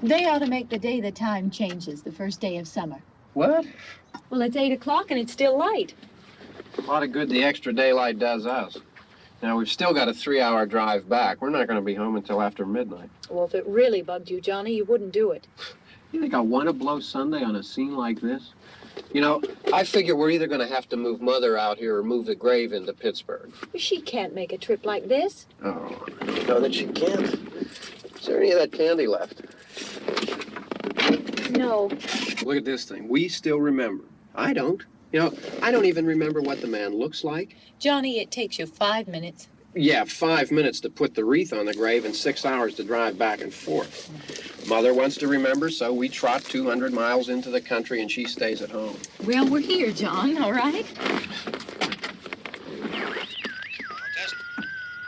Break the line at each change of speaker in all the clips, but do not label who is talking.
They ought to make the day the time changes, the first day of summer.
What?
Well, it's 8 o'clock and it's still light.
A lot of good the extra daylight does us. Now, we've still got a 3-hour drive back. We're not going to be home until after midnight.
Well, if it really bugged you, Johnny, you wouldn't do it.
You think I want to blow Sunday on a scene like this? You know, I figure we're either going to have to move Mother out here or move the grave into Pittsburgh.
She can't make a trip like this.
Oh, I know that she can't. Is there any of that candy left?
No.
Look at this thing. We still remember. I don't. You know, I don't even remember what the man looks like.
Johnny, it takes you 5 minutes.
Yeah, 5 minutes to put the wreath on the grave and 6 hours to drive back and forth. Mother wants to remember, so we trot 200 miles into the country and she stays at home.
Well, we're here, John, all right?
Test.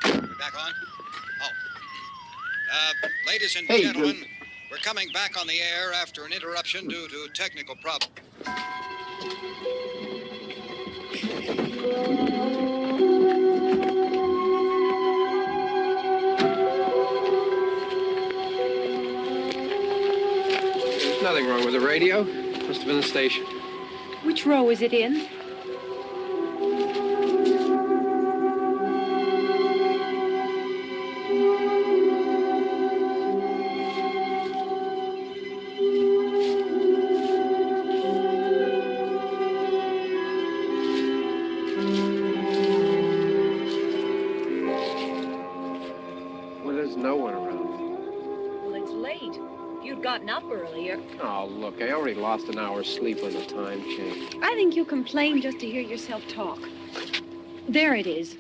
We back on? Oh. Ladies and
Hey,
gentlemen, we're coming back on the air after an interruption due to technical problem.
There's nothing wrong with the radio. Must have been the station.
Which row is it in?
Well, there's no one around.
Well, it's late. If you'd gotten up earlier.
Oh, look, I already lost an hour's sleep when the time changed.
I think you complain just to hear yourself talk. There it is.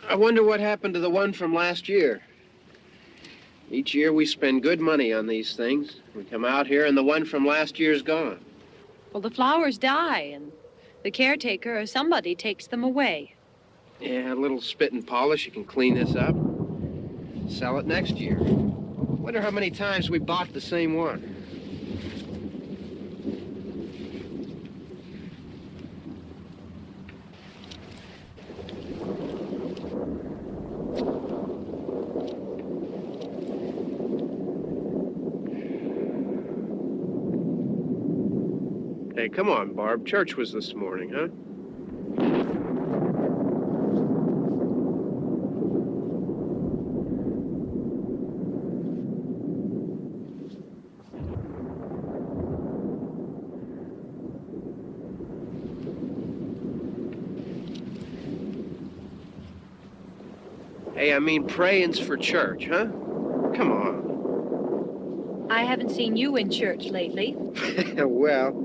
I wonder what happened to the one from last year. Each year we spend good money on these things. We come out here and the one from last year's gone.
Well, the flowers die, and the caretaker or somebody takes them away.
Yeah, a little spit and polish. You can clean this up. Sell it next year. Wonder how many times we bought the same one. Hey, come on, Barb. Church was this morning, huh? Hey, I mean, praying's for church, huh? Come on.
I haven't seen you in church lately.
Well,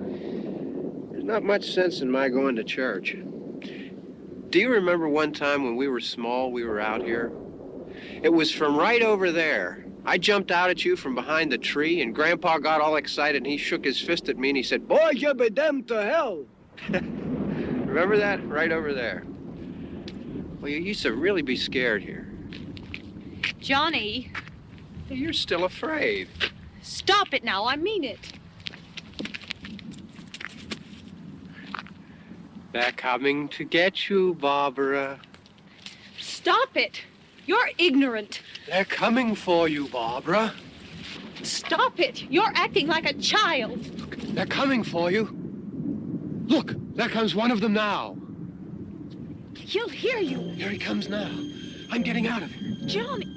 there's not much sense in my going to church. Do you remember one time when we were small, we were out here? It was from right over there. I jumped out at you from behind the tree, and Grandpa got all excited, and he shook his fist at me, and he said, "Boy, you be damned to hell." Remember that? Right over there. Well, you used to really be scared here.
Johnny.
You're still afraid.
Stop it now. I mean it.
They're coming to get you, Barbara.
Stop it. You're ignorant.
They're coming for you, Barbara.
Stop it. You're acting like a child.
They're coming for you. Look, there comes one of them now.
He'll hear you.
Here he comes now. I'm getting out of here.
Johnny.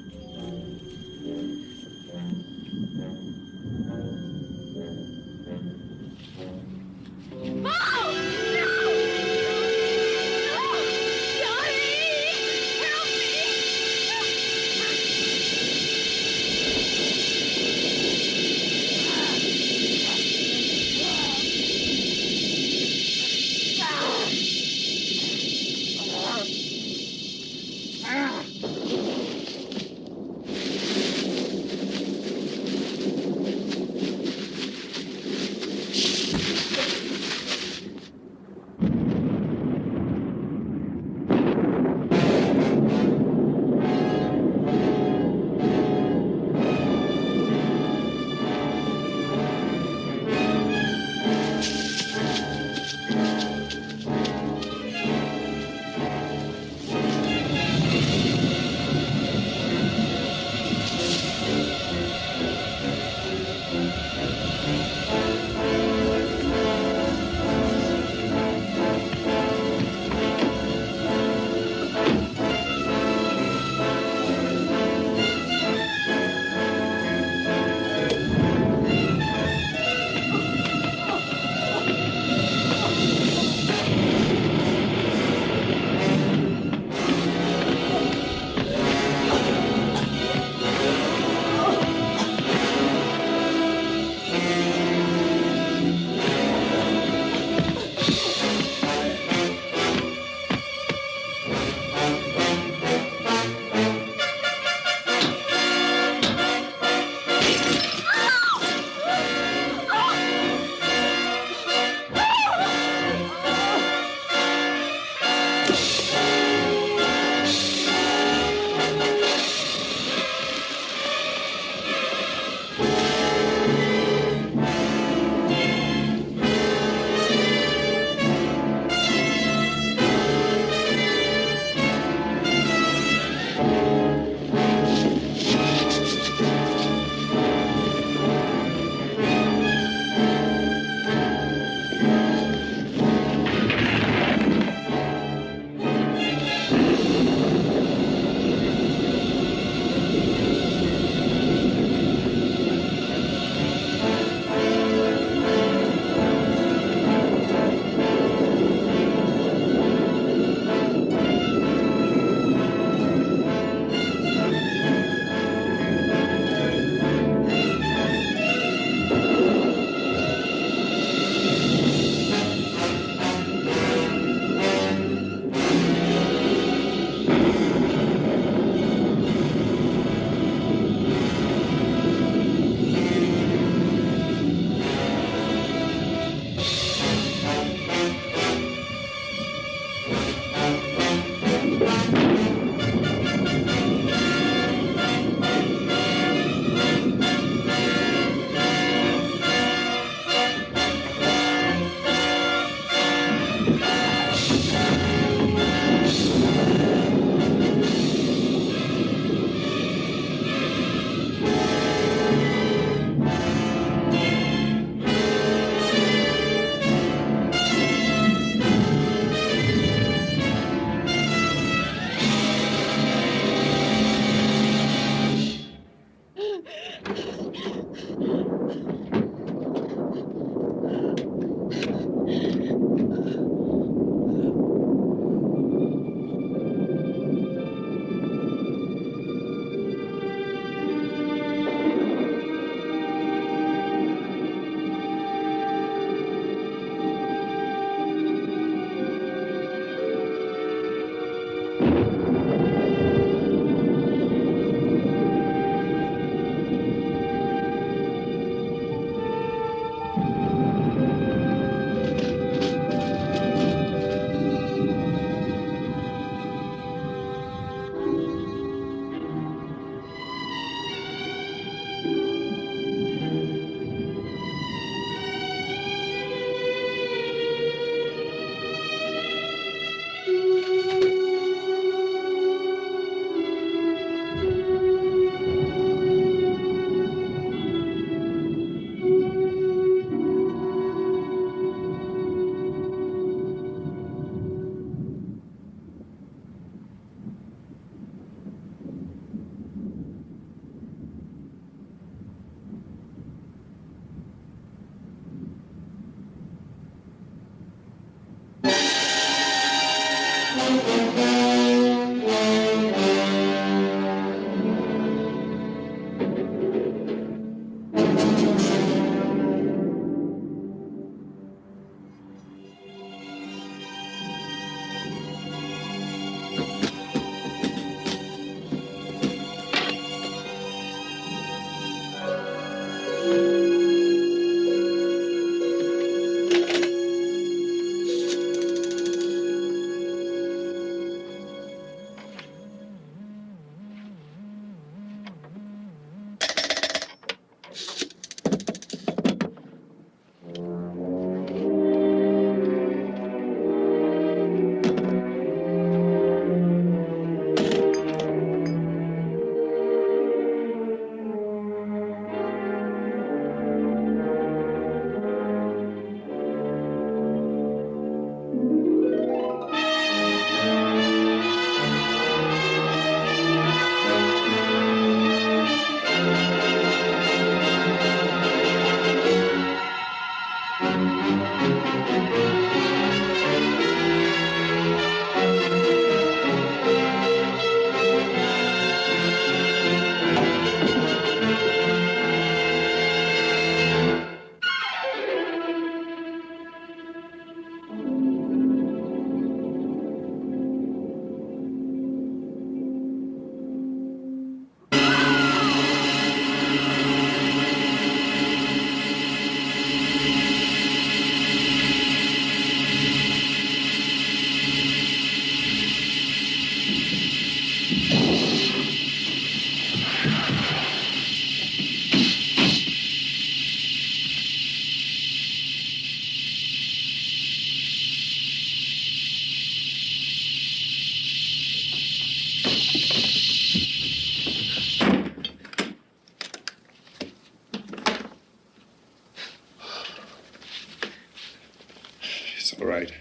All right.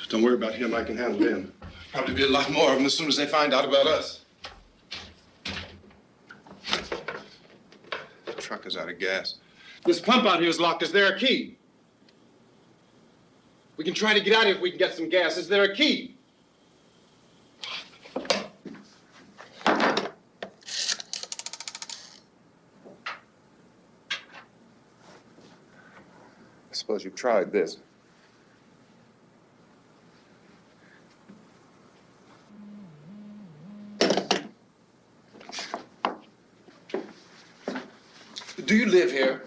Don't worry about him. I can handle him. Probably be a lot more of them as soon as they find out about us. The truck is out of gas. This pump out here is locked. Is there a key? We can try to get out of here if we can get some gas. Is there a key? I suppose you've tried this. Do you live here?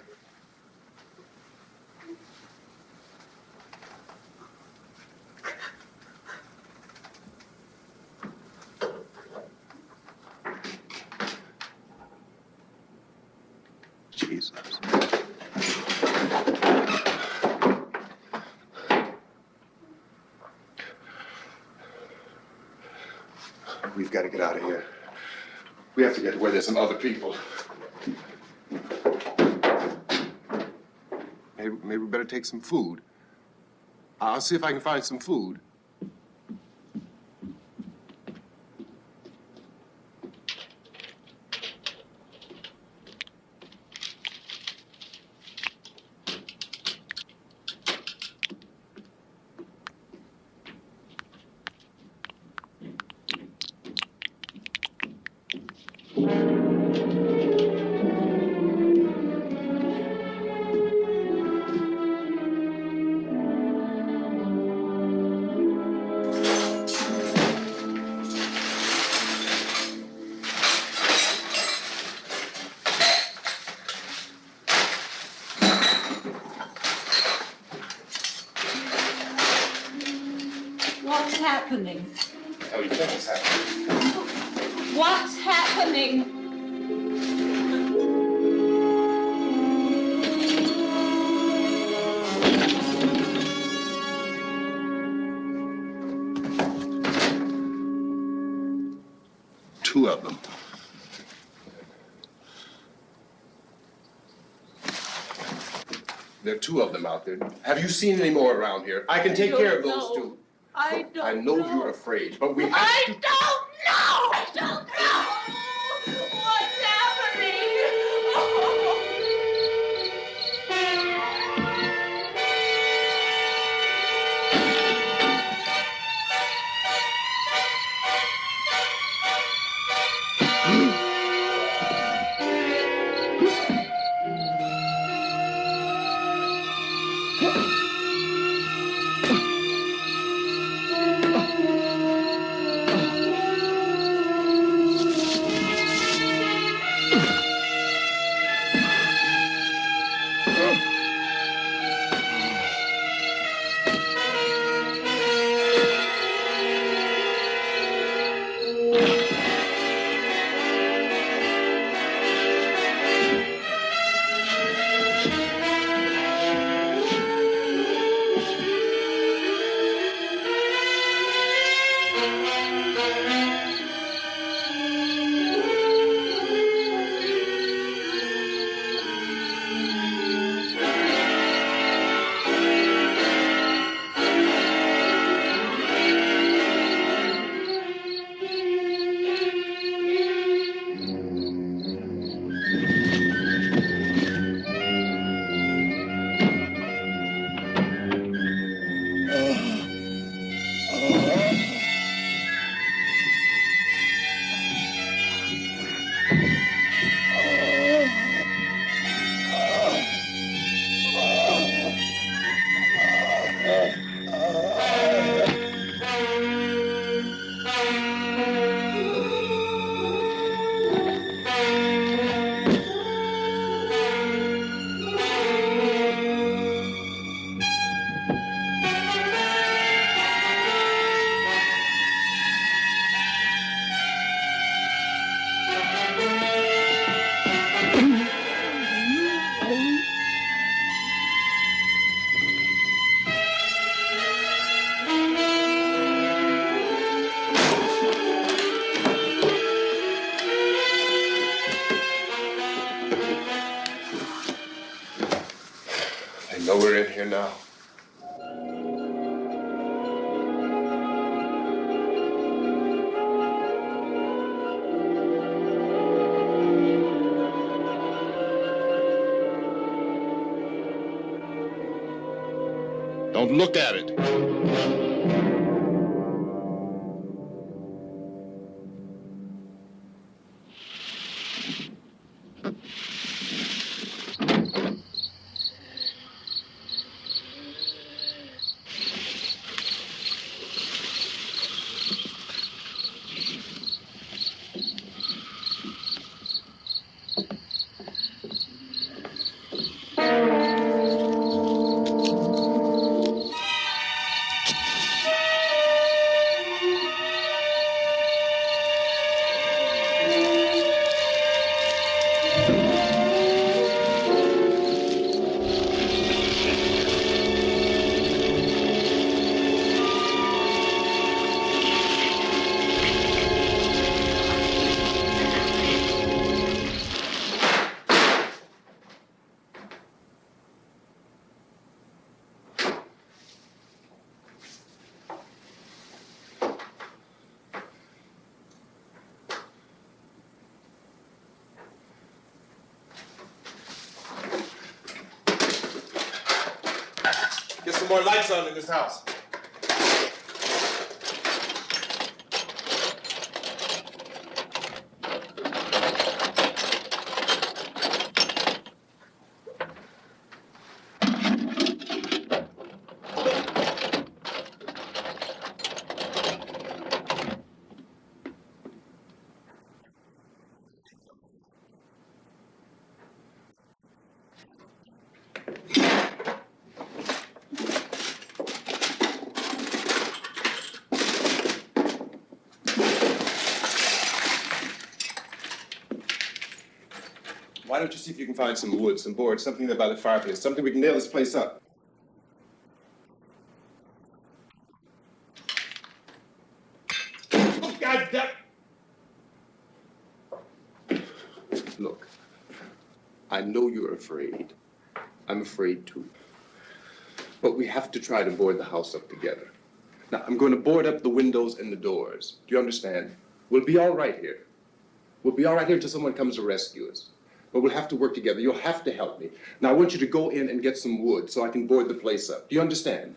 Jesus. We've got to get out of here. We have to get to where there's some other people. Maybe we better take some food. I'll see if I can find some food.
happening?
What do you think is happening?
What's happening?
Two of them. There are two of them out there. Have you seen any more around here? I can take care of those two.
I don't
I know you're afraid, but we have to...
I don't know! I don't know! What's happening?
I know we're in here now. Don't look at it. Get some more lights on in this house. Why don't you see if you can find some wood, some boards, something there by the fireplace, something we can nail this place up. Oh, God damn! Look, I know you're afraid. I'm afraid too. But we have to try to board the house up together. Now, I'm going to board up the windows and the doors. Do you understand? We'll be all right here. We'll be all right here until someone comes to rescue us. But we'll have to work together. You'll have to help me. Now, I want you to go in and get some wood so I can board the place up. Do you understand?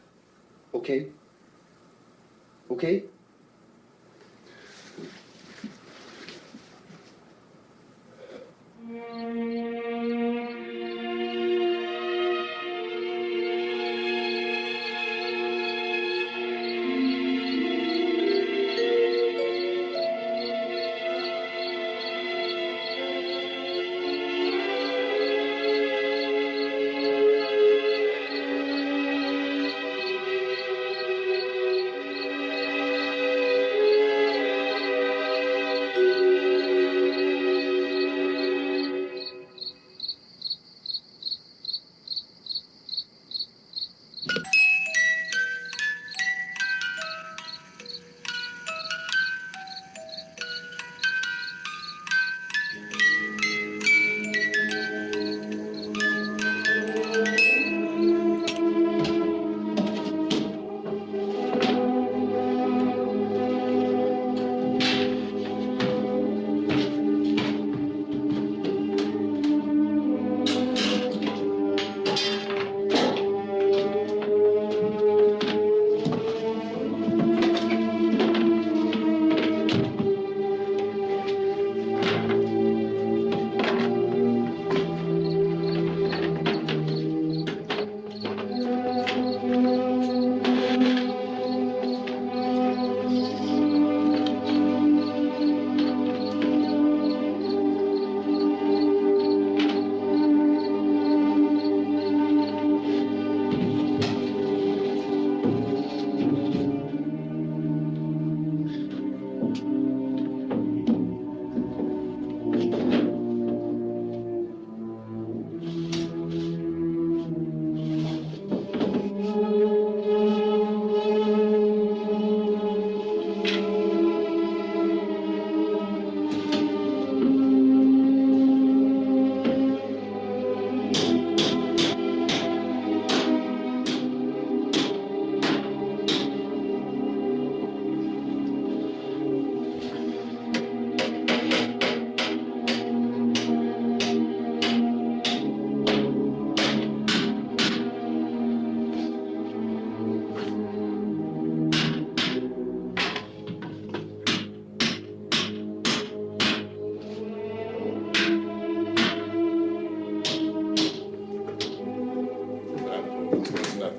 Okay? Okay?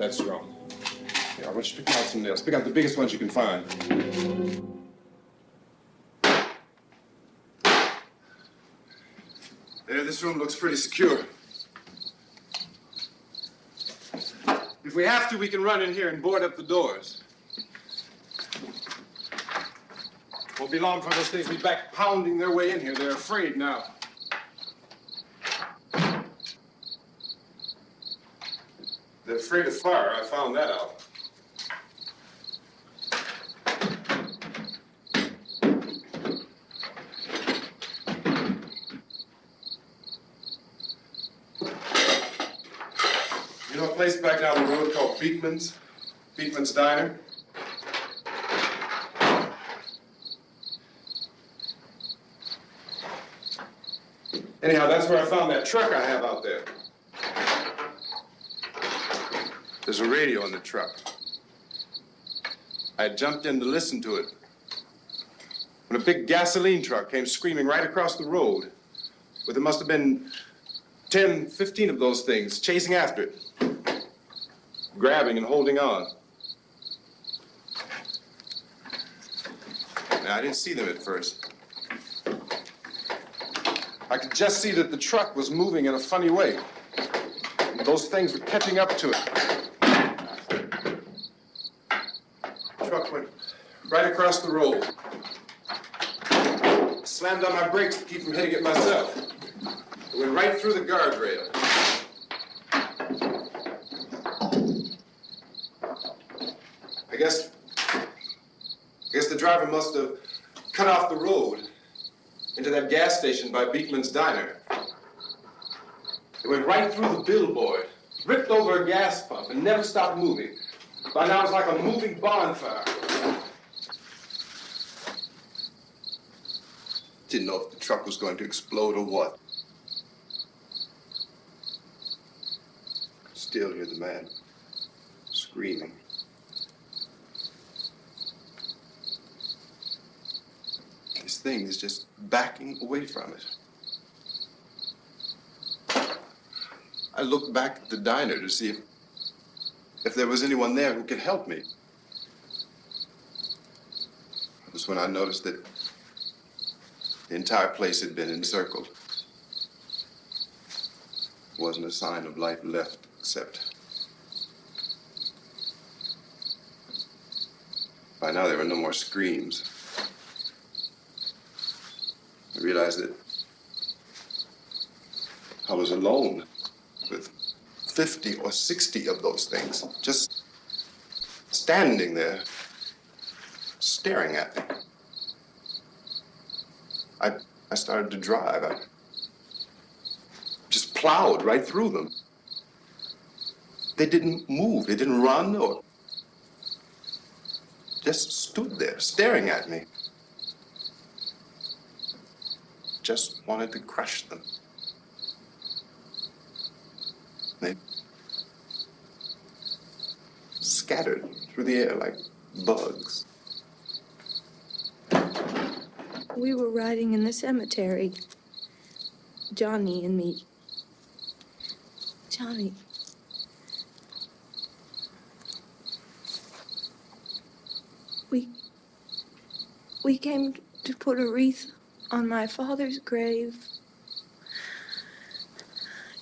That's strong. Here, I want you to pick out some nails. Pick out the biggest ones you can find. There, this room looks pretty secure. If we have to, we can run in here and board up the doors. Won't be long for those things to be back pounding their way in here. They're afraid now. They're afraid of fire. I found that out. You know a place back down the road called Beekman's? Beekman's Diner? Anyhow, that's where I found that truck I have out there. There's a radio in the truck. I jumped in to listen to it when a big gasoline truck came screaming right across the road with there must have been 10, 15 of those things chasing after it, grabbing and holding on. Now, I didn't see them at first. I could just see that the truck was moving in a funny way. And those things were catching up to it. The truck went right across the road. Slammed on my brakes to keep from hitting it myself. It went right through the guardrail. I guess the driver must have cut off the road into that gas station by Beekman's Diner. It went right through the billboard, ripped over a gas pump, and never stopped moving. By now, it's like a moving bonfire. Didn't know if the truck was going to explode or what. Still hear the man screaming. This thing is just backing away from it. I looked back at the diner to see if there was anyone there who could help me. It was when I noticed that the entire place had been encircled. There wasn't a sign of life left, except by now there were no more screams. I realized that I was alone with 50 or 60 of those things, just standing there, staring at me. I started to drive. I just plowed right through them. They didn't move. They didn't run or just stood there staring at me. Just wanted to crush them. They scattered through the air like bugs.
We were riding in the cemetery, Johnny and me. Johnny. We came to put a wreath on my father's grave.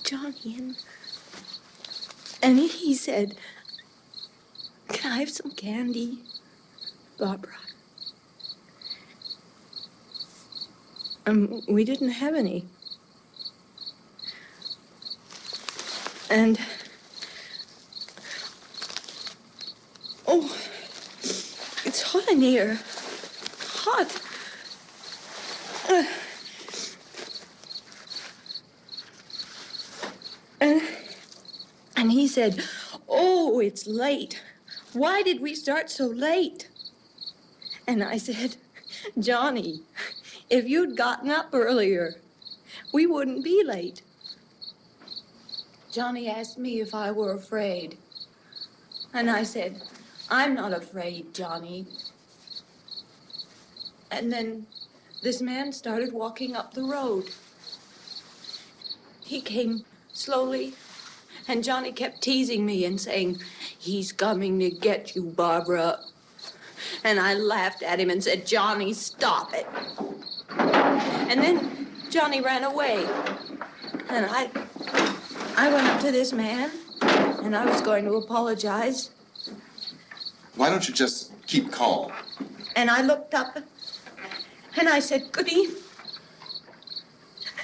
Johnny, and he said, "Can I have some candy, Barbara?" We didn't have any. And, oh, it's hot in here. Hot. And he said, "Oh, it's late. Why did we start so late?" And I said, "Johnny, if you'd gotten up earlier, we wouldn't be late." Johnny asked me if I were afraid. And I said, "I'm not afraid, Johnny." And then this man started walking up the road. He came slowly, and Johnny kept teasing me and saying, "He's coming to get you, Barbara." And I laughed at him and said, "Johnny, stop it." And then Johnny ran away. And I went up to this man, and I was going to apologize.
Why don't you just keep calm?
And I looked up, and I said, "Good evening."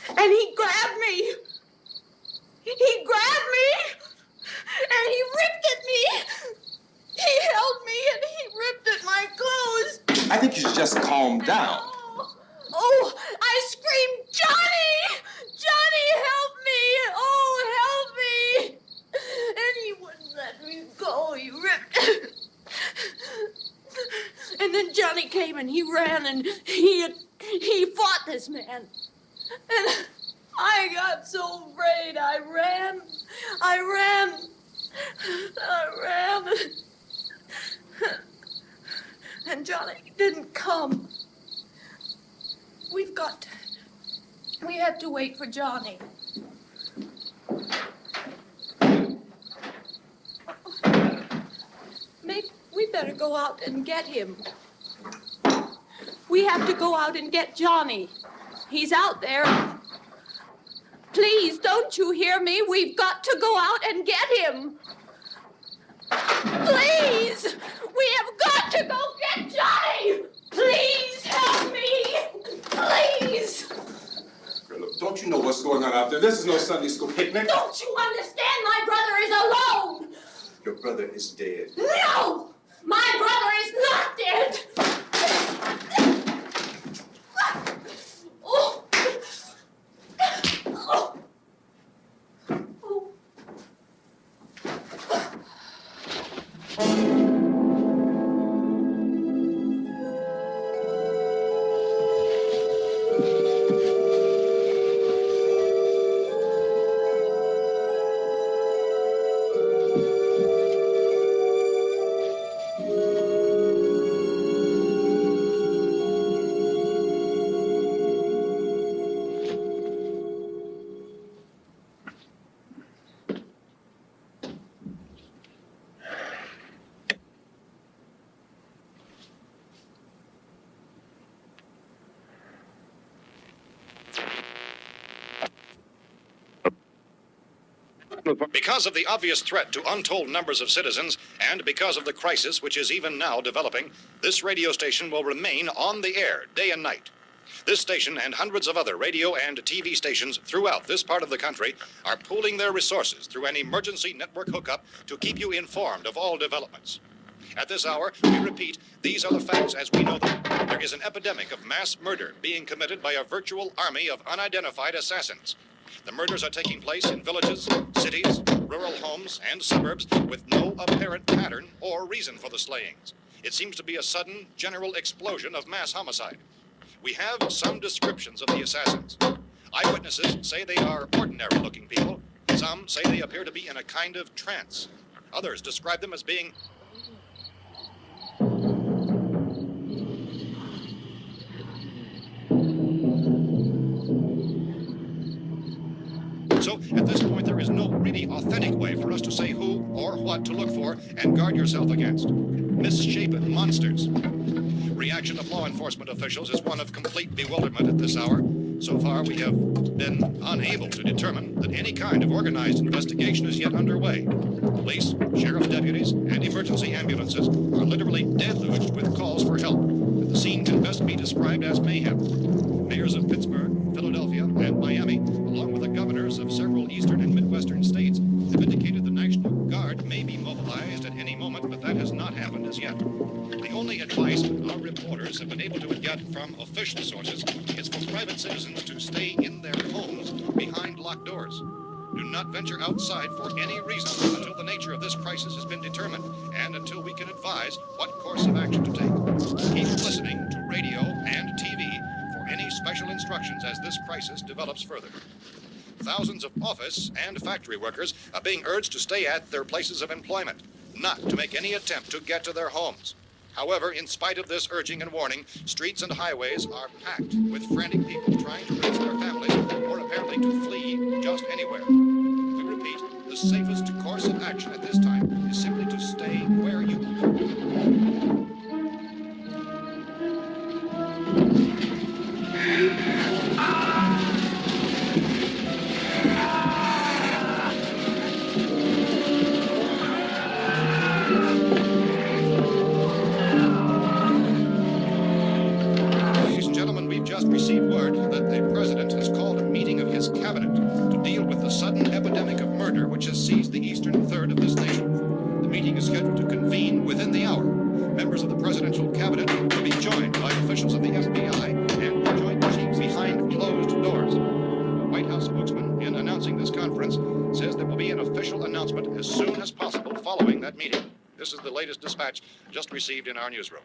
And he grabbed me. He grabbed me, and he ripped at me. He held me, and he ripped at my clothes.
I think you should just calm down.
Oh, I screamed, "Johnny! Johnny, help me! Oh, help me!" And he wouldn't let me go. He ripped. And then Johnny came and he ran and he fought this man. And I got so afraid. I ran. And Johnny didn't come. We have to wait for Johnny. Maybe we better go out and get him. We have to go out and get Johnny. He's out there. Please, don't you hear me? We've got to go out and get him. Please! We have got to go get Johnny! Please help me! Please!
Look, don't Don't you know what's going on out there? This is no Sunday school picnic.
Don't you understand? My brother is alone.
Your brother is dead.
No! My brother is not dead. Oh. Oh.
Because of the obvious threat to untold numbers of citizens, and because of the crisis which is even now developing, this radio station will remain on the air day and night. This station and hundreds of other radio and TV stations throughout this part of the country are pooling their resources through an emergency network hookup to keep you informed of all developments. At this hour, we repeat, these are the facts as we know them. There is an epidemic of mass murder being committed by a virtual army of unidentified assassins. The murders are taking place in villages, cities, rural homes, and suburbs with no apparent pattern or reason for the slayings. It seems to be a sudden, general explosion of mass homicide. We have some descriptions of the assassins. Eyewitnesses say they are ordinary-looking people. Some say they appear to be in a kind of trance. Others describe them as being So, at this point, there is no really authentic way for us to say who or what to look for and guard yourself against. Misshapen monsters. Reaction of law enforcement officials is one of complete bewilderment at this hour. So far, we have been unable to determine that any kind of organized investigation is yet underway. Police, sheriff's deputies, and emergency ambulances are literally deluged with calls for help, and the scene can best be described as mayhem. Mayors of Pittsburgh, Philadelphia, and Miami, along with the governors of several eastern and midwestern states, have indicated the National Guard may be mobilized at any moment, but that has not happened as yet. The only advice our reporters have been able to get from official sources is for private citizens to stay in their homes behind locked doors. Do not venture outside for any reason until the nature of this crisis has been determined and until we can advise what course of action to take. Keep listening to radio and TV for any special instructions as this crisis develops further. Thousands of office and factory workers are being urged to stay at their places of employment, not to make any attempt to get to their homes. However, in spite of this urging and warning, streets and highways are packed with frantic people trying to reach their families or apparently to flee just anywhere. We repeat, the safest course of action at this time is simply to stay where you received word that the president has called a meeting of his cabinet to deal with the sudden epidemic of murder which has seized the eastern third of this nation. The meeting is scheduled to convene within the hour. Members of the presidential cabinet will be joined by officials of the FBI and joint chiefs behind closed doors. The White House spokesman, in announcing this conference, says there will be an official announcement as soon as possible following that meeting. This is the latest dispatch just received in our newsroom.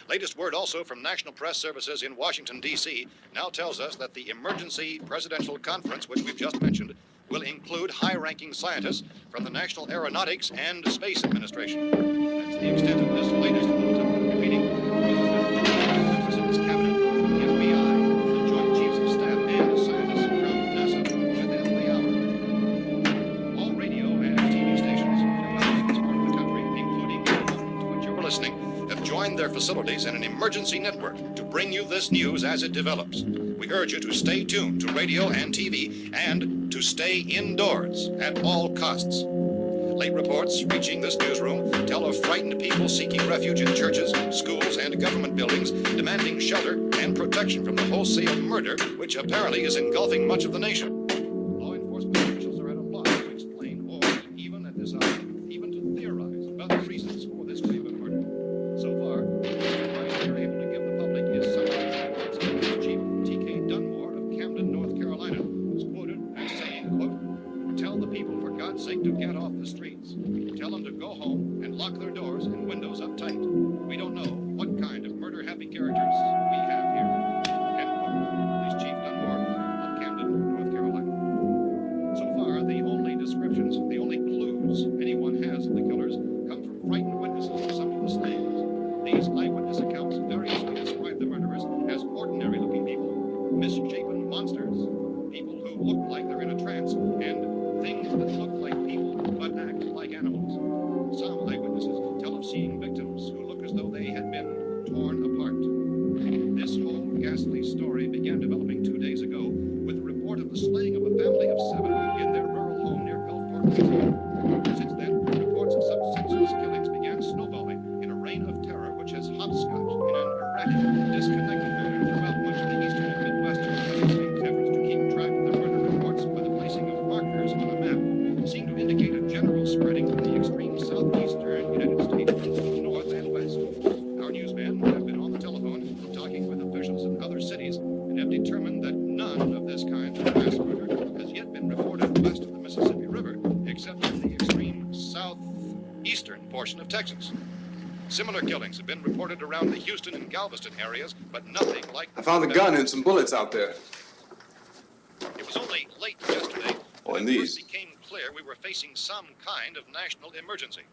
Latest word also from National Press Services in Washington, D.C. now tells us that the emergency presidential conference, which we've just mentioned, will include high-ranking scientists from the National Aeronautics and Space Administration. That's the extent of this latest bulletin. Repeating, members of his cabinet, the FBI, the Joint Chiefs of Staff, and scientists from NASA within the hour. All radio and TV stations throughout this part of the country, including the one to which you're listening, have joined their facilities in an emergency network to bring you this news as it develops. We urge you to stay tuned to radio and TV and to stay indoors at all costs. Late reports reaching this newsroom tell of frightened people seeking refuge in churches, schools, and government buildings, demanding shelter and protection from the wholesale murder which apparently is engulfing much of the nation. Law enforcement officials are at a loss to explain or even at this hour, even to theorize about the reasons for this wave of murder. So far, the advice they're able to give the public is something Chief T.K. Dunmore of Camden, North Carolina, who's quoted as saying, quote, "Tell the people, for God's sake, to get off the streets. Tell them to go home and lock their doors and windows up tight. We don't know what kind of murder-happy characters we have here." End quote. This Chief Dunmore of Camden, North Carolina. So far, the only descriptions, the only clues anyone has of the killers come from frightened witnesses of some of the slayings. These eyewitness accounts variously describe the murderers as ordinary-looking people, misshapen monsters, people who look like they're in a trance, and things that look like people but act like animals. Some eyewitnesses tell of seeing victims who look as though they had been torn apart. This whole ghastly story began developing 2 days ago with a report of the slaying of a family of 7 in their rural home near Gulfport, Louisiana. Since then, reports of such senseless killings began snowballing in a reign of terror which has hopscotched in an erratic, disconnected manner throughout much of the eastern and midwestern United States. Efforts to keep track of the murder reports by the placing of markers on a map seem to indicate a general spreading from the extreme southeastern United States to the north and west. Our newsmen have been on the telephone talking with officials in other cities and have determined that none of this kind of mass murder has yet been reported west of the Mississippi River, except in the extreme southeastern portion of Texas. Similar killings have been reported around the Houston and Galveston areas, but nothing like...
I found a gun and some bullets out there.
It was only late yesterday
and
it
these.
first became clear we were facing some kind of national emergency.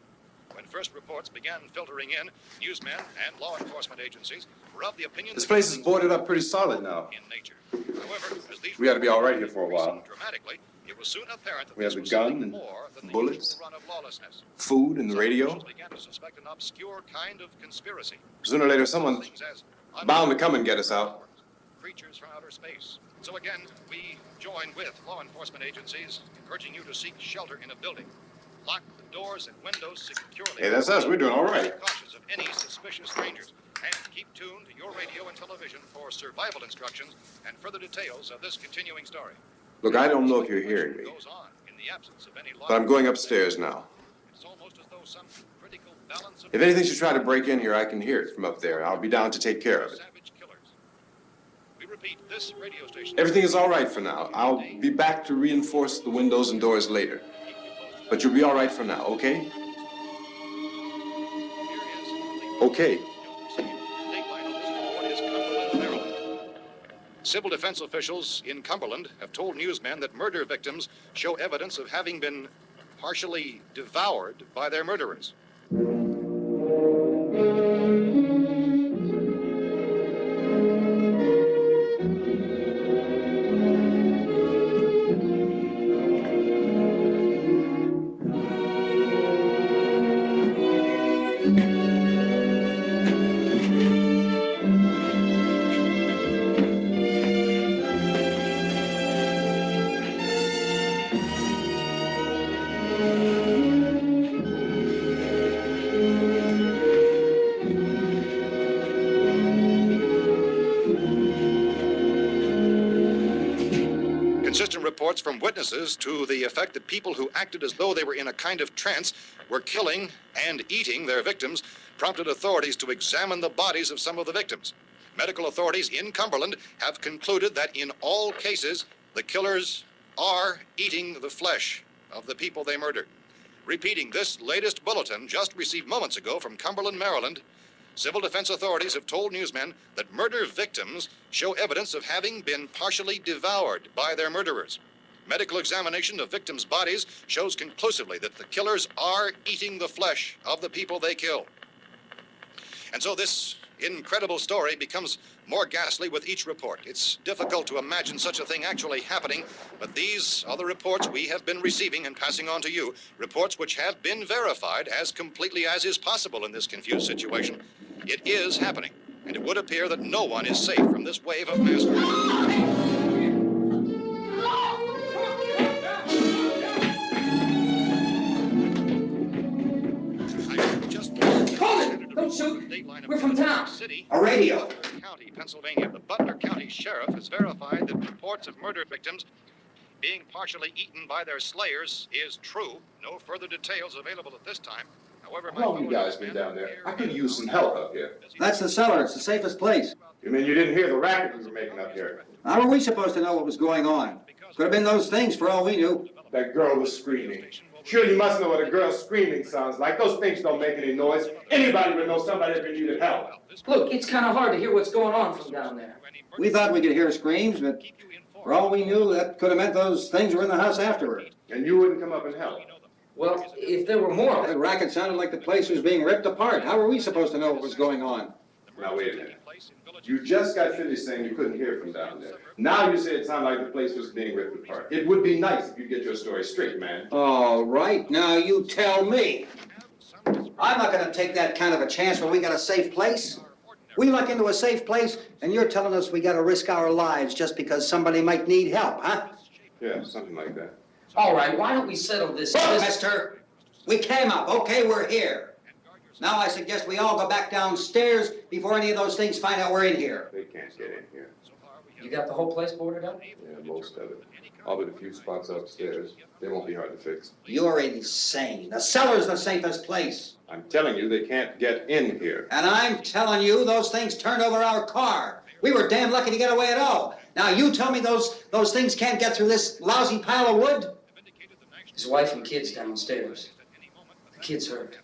When first reports began filtering in, newsmen and law enforcement agencies were of the opinion
This
that
place is boarded up pretty solid now.
in nature. However, as these
We ought to be all right here
reports
for a while.
increased dramatically, it was soon apparent that
We have
this
the
was
gun
something
and
more than the
bullets,
usual run of lawlessness.
Food and the
Some
radio.
officials began to suspect an obscure kind of conspiracy.
Sooner or later, someone's
Things as
bound to come and get us out.
creatures from outer space. So again, we join with law enforcement agencies, urging you to seek shelter in a building. Lock the doors and windows securely.
Hey, that's us. We're doing all right.
Be cautious of any suspicious strangers. And keep tuned to your radio and television for survival instructions and further details of this continuing story.
Look, I don't know if you're hearing me,
Goes on in the absence of any
but I'm going upstairs now.
It's almost as though some critical balance of
If anything should try to break in here, I can hear it from up there. I'll be down to take care of it.
savage killers. We repeat, this radio station.
Everything is all right for now. I'll be back to reinforce the windows and doors later. But you'll be all right for now, okay? Okay.
Civil defense officials in Cumberland have told newsmen that murder victims show evidence of having been partially devoured by their murderers. Consistent reports from witnesses to the effect that people who acted as though they were in a kind of trance were killing and eating their victims prompted authorities to examine the bodies of some of the victims. Medical authorities in Cumberland have concluded that in all cases, the killers are eating the flesh of the people they murdered. Repeating this latest bulletin just received moments ago from Cumberland, Maryland, civil defense authorities have told newsmen that murder victims show evidence of having been partially devoured by their murderers. Medical examination of victims' bodies shows conclusively that the killers are eating the flesh of the people they kill. And so this incredible story becomes more ghastly with each report. It's difficult to imagine such a thing actually happening, but these are the reports we have been receiving and passing on to you, reports which have been verified as completely as is possible in this confused situation. It is happening, and it would appear that no one is safe from this wave of mass murder.
radio.
County, Pennsylvania. The Butler County Sheriff has verified that reports of murder victims being partially eaten by their slayers is true. No further details available at this time. However,
How long have you guys been down there? I could use some help up here.
That's the cellar. It's the safest place.
You mean you didn't hear the racket we were making up here?
How were we supposed to know what was going on? Could have been those things for all we knew.
That girl was screaming. Sure, you must know what a girl screaming sounds like. Those things don't make any noise. Anybody would know somebody if they needed help.
Look, it's kind of hard to hear what's going on from down there.
We thought we could hear screams, but for all we knew, that could have meant those things were in the house afterward.
And you wouldn't come up and help.
Well, if there were more of
The
them.
racket sounded like the place was being ripped apart. How were we supposed to know what was going on?
Now, wait a minute. You just got finished saying you couldn't hear from down there. Now you say it sounded like the place was being ripped apart. It would be nice if you get your story straight, man.
All right, now you tell me. I'm not going to take that kind of a chance when we got a safe place. We luck into a safe place, and you're telling us we got to risk our lives just because somebody might need help, huh?
Yeah, something like that.
All right, why don't we settle this?
Look, mister, we came up. Okay, we're here. Now I suggest we all go back downstairs before any of those things find out we're in here.
They can't get in here.
You got the whole place boarded up?
Yeah, most of it. All but a few spots upstairs. They won't be hard to fix.
You're insane. The cellar's the safest place.
I'm telling you, they can't get in here.
And I'm telling you, those things turned over our car. We were damn lucky to get away at all. Now you tell me those things can't get through this lousy pile of wood?
His wife and kids downstairs. The kid's hurt.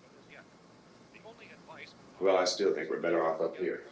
Well, I still think we're better off up here.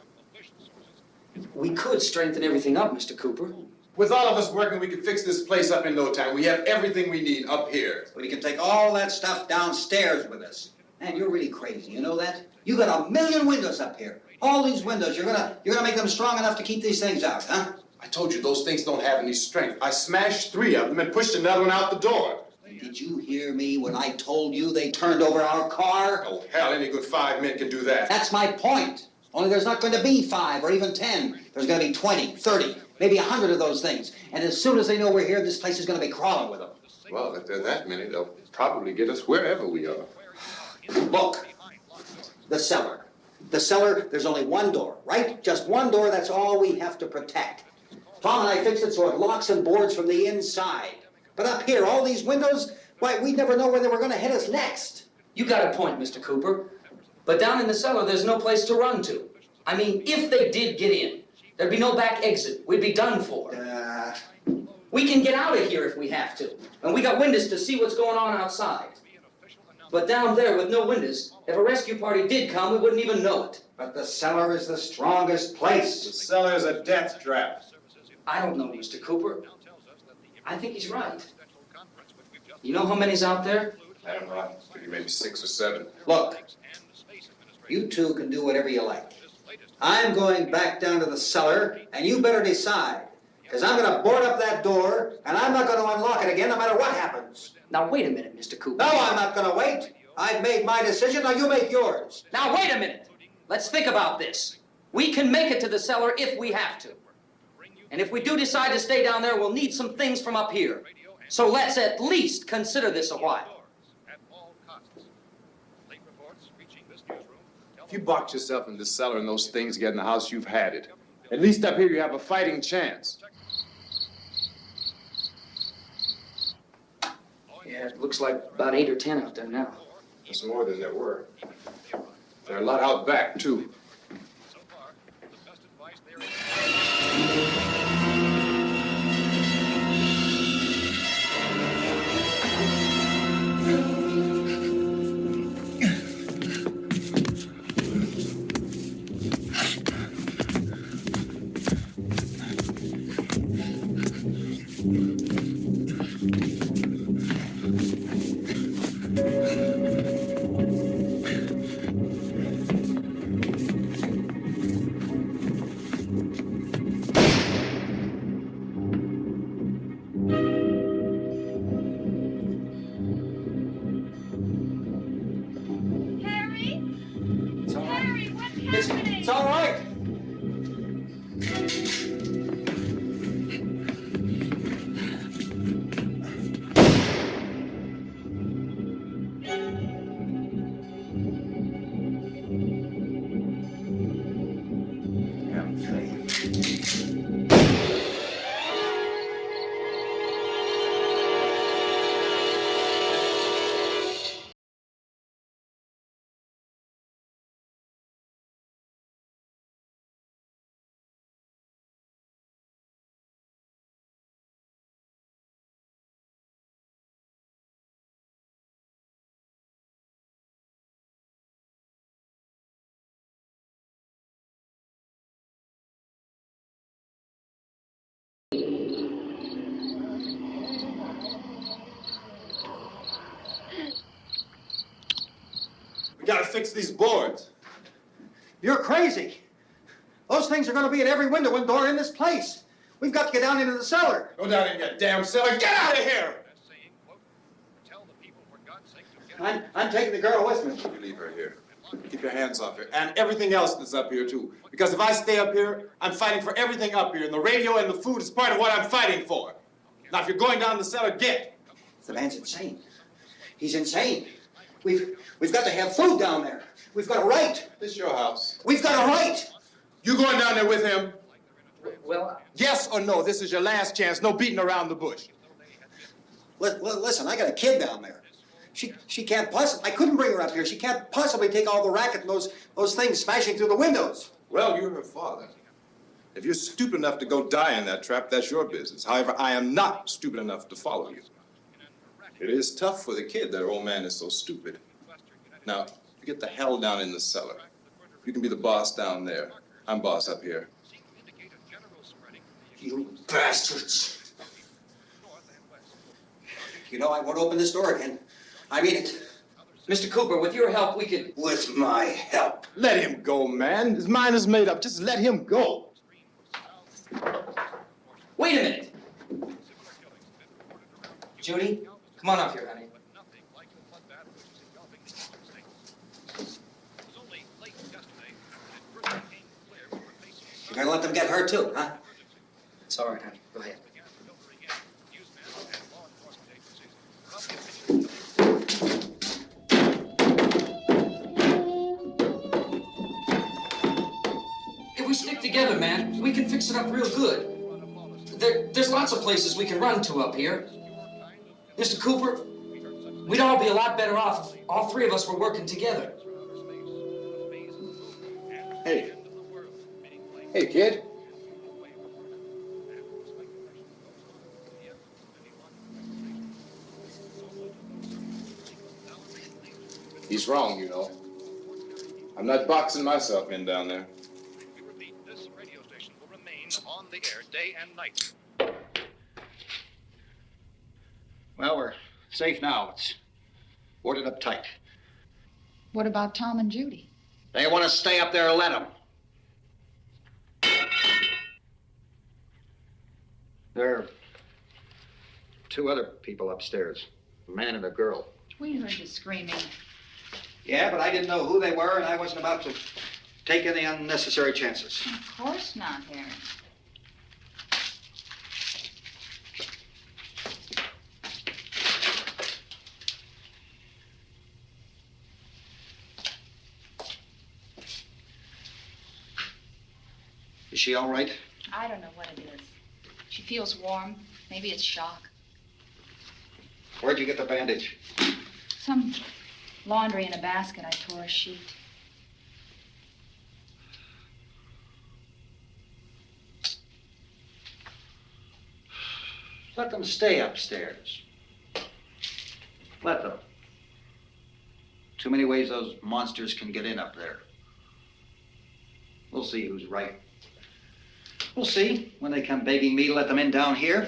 We could strengthen everything up, Mr. Cooper.
With all of us working, we could fix this place up in no time. We have everything we need up here.
We can take all that stuff downstairs with us. Man, you're really crazy, you know that? You got 1,000,000 windows up here. All these windows, you're gonna make them strong enough to keep these things out, huh?
I told you, those things don't have any strength. I smashed 3 of them and pushed another one out the door.
Did you hear me when I told you they turned over our car?
Oh, hell, any good 5 men can do that.
That's my point. Only there's not going to be 5 or even 10. There's going to be 20, 30, maybe 100 of those things. And as soon as they know we're here, this place is going to be crawling with them.
Well, if there are that many, they'll probably get us wherever we are.
Look, the cellar. The cellar, there's only one door, right? Just one door, that's all we have to protect. Tom and I fixed it so it locks and boards from the inside. But up here, all these windows, why, we'd never know where they were going to hit us next.
You got a point, Mr. Cooper. But down in the cellar, there's no place to run to. I mean, if they did get in, there'd be no back exit. We'd be done for. We can get out of here if we have to. And we got windows to see what's going on outside. But down there with no windows, if a rescue party did come, we wouldn't even know it.
But the cellar is the strongest place.
The cellar's a death trap.
I don't know, Mr. Cooper. I think he's right. You know how many's out there?
I don't know. Maybe 6 or 7.
Look, you two can do whatever you like. I'm going back down to the cellar, and you better decide. Because I'm going to board up that door, and I'm not going to unlock it again no matter what happens.
Now, wait a minute, Mr. Cooper.
No, I'm not going to wait. I've made my decision, now you make yours.
Now, wait a minute. Let's think about this. We can make it to the cellar if we have to. And if we do decide to stay down there, we'll need some things from up here. So let's at least consider this a while.
If you box yourself in this cellar and those things get in the house, you've had it. At least up here you have a fighting chance.
Yeah, it looks like about 8 or 10 out there now.
There's more than there were. There are a lot out back, too.
We gotta fix these boards.
You're crazy. Those things are going to be in every window and door in this place. We've got to get down into the cellar.
Go down in your damn cellar. Get out of here!
I'm taking the girl with me.
You leave her here. Keep your hands off her. And everything else that's up here, too. Because if I stay up here, I'm fighting for everything up here. And the radio and the food is part of what I'm fighting for. Now, if you're going down the cellar, get.
The man's insane. He's insane. We've got to have food down there. We've got a right.
This is your house.
We've got a right.
You going down there with him?
Well,
Yes or no? This is your last chance. No beating around the bush.
Listen, I got a kid down there. She can't possibly, I couldn't bring her up here. She can't possibly take all the racket and those things smashing through the windows.
Well, you're her father. If you're stupid enough to go die in that trap, that's your business. However, I am not stupid enough to follow you. It is tough for the kid that old man is so stupid. Now, you get the hell down in the cellar. You can be the boss down there. I'm boss up here.
You bastards. You know, I won't open this door again. I mean it.
Mr. Cooper, with your help, we could...
With my help.
Let him go, man. His mind is made up. Just let him go.
Wait a minute. Judy, come on up here, honey.
You're gonna let them get hurt too, huh?
It's all right, honey. Go ahead. If we stick together, man, we can fix it up real good. There's lots of places we can run to up here. Mr. Cooper, we'd all be a lot better off if all three of us were working together.
Hey. Hey, kid. He's wrong, you know. I'm not boxing myself in down there.
We repeat, this radio station will remain on the air day and night.
Well, we're safe now. It's boarded up tight.
What about Tom and Judy?
They want to stay up there, let them. There are two other people upstairs, a man and a girl.
We heard you screaming.
Yeah, but I didn't know who they were, and I wasn't about to take any unnecessary chances.
Of course not, Harry.
Is she all right?
I don't know what it is. She feels warm. Maybe it's shock.
Where'd you get the bandage?
Some laundry in a basket. I tore a sheet.
Let them stay upstairs. Let them. Too many ways those monsters can get in up there. We'll see who's right. We'll see when they come begging me to let them in down here.